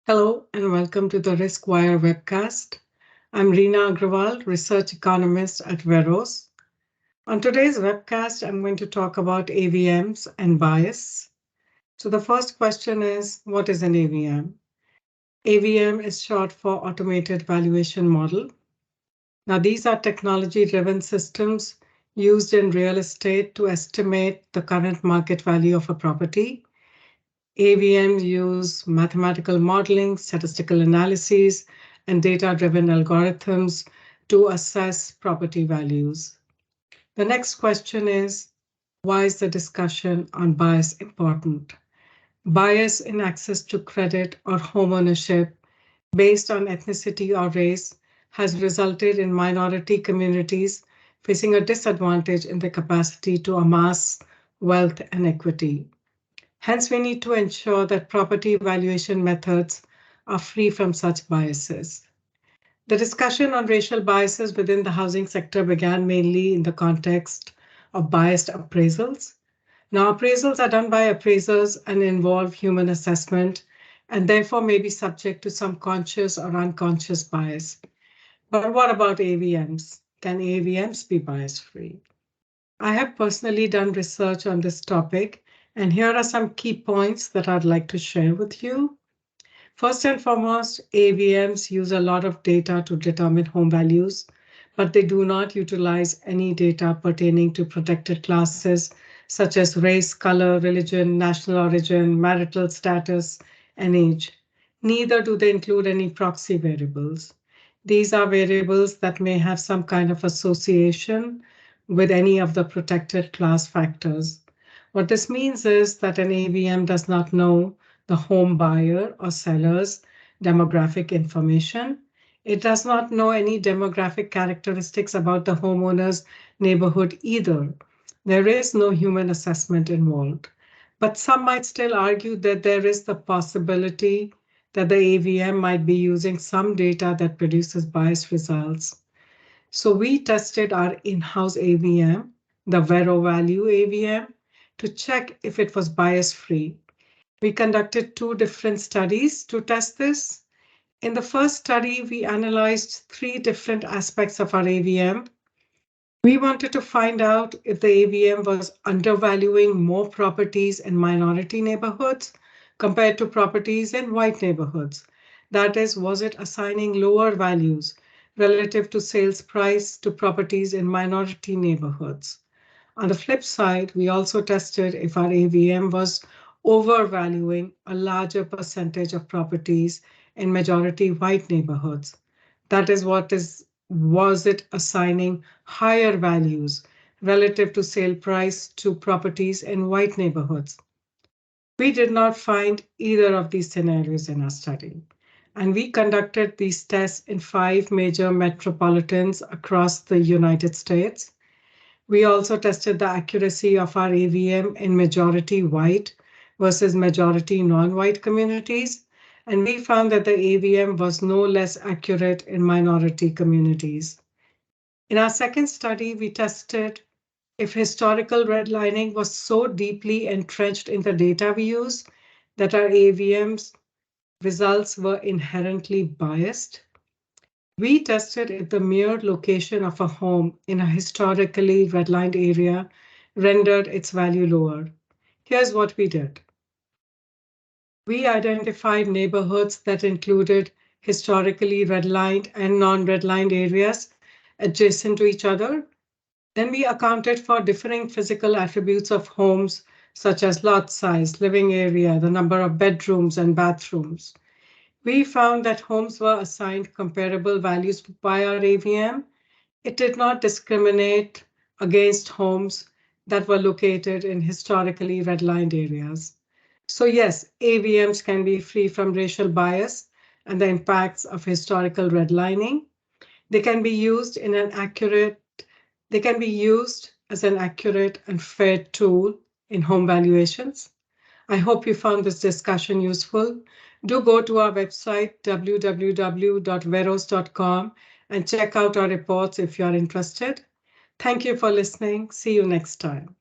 Hello and welcome to the RiskWire Webcast. I'm Reena Agrawal, Research Economist at Veros. On today's webcast, I'm going to talk about AVMs and bias. So the first question is, what is an AVM? AVM is short for Automated Valuation Model. Now, these are technology-driven systems used in real estate to estimate the current market value of a property. AVMs use mathematical modeling, statistical analyses, and data-driven algorithms to assess property values. The next question is, why is the discussion on bias important? Bias in access to credit or homeownership based on ethnicity or race has resulted in minority communities facing a disadvantage in their capacity to amass wealth and equity. Hence, we need to ensure that property valuation methods are free from such biases. The discussion on racial biases within the housing sector began mainly in the context of biased appraisals. Now, appraisals are done by appraisers and involve human assessment, and therefore may be subject to some conscious or unconscious bias. But what about AVMs? Can AVMs be bias-free? I have personally done research on this topic, and here are some key points that I'd like to share with you. First and foremost, AVMs use a lot of data to determine home values, but they do not utilize any data pertaining to protected classes such as race, color, religion, national origin, marital status, and age. Neither do they include any proxy variables. These are variables that may have some kind of association with any of the protected class factors. What this means is that an AVM does not know the home buyer or seller's demographic information. It does not know any demographic characteristics about the homeowner's neighborhood either. There is no human assessment involved. But some might still argue that there is the possibility that the AVM might be using some data that produces biased results. So we tested our in-house AVM, the VeroVALUE AVM, to check if it was bias-free. We conducted two different studies to test this. In the first study, we analyzed three different aspects of our AVM. We wanted to find out if the AVM was undervaluing more properties in minority neighborhoods compared to properties in white neighborhoods. That is, was it assigning lower values relative to sales price to properties in minority neighborhoods? On the flip side, we also tested if our AVM was overvaluing a larger percentage of properties in majority white neighborhoods. That is, was it assigning higher values relative to sale price to properties in white neighborhoods? We did not find either of these scenarios in our study. And we conducted these tests in 5 major metropolitans across the United States. We also tested the accuracy of our AVM in majority white versus majority non-white communities, and we found that the AVM was no less accurate in minority communities. In our second study, we tested if historical redlining was so deeply entrenched in the data we use that our AVM's results were inherently biased. We tested if the mere location of a home in a historically redlined area rendered its value lower. Here's what we did. We identified neighborhoods that included historically redlined and non-redlined areas adjacent to each other. Then we accounted for differing physical attributes of homes, such as lot size, living area, the number of bedrooms and bathrooms. We found that homes were assigned comparable values by our AVM. It did not discriminate against homes that were located in historically redlined areas. So yes, AVMs can be free from racial bias and the impacts of historical redlining. They can be used as an accurate and fair tool in home valuations. I hope you found this discussion useful. Do go to our website, www.veros.com, and check out our reports if you are interested. Thank you for listening. See you next time.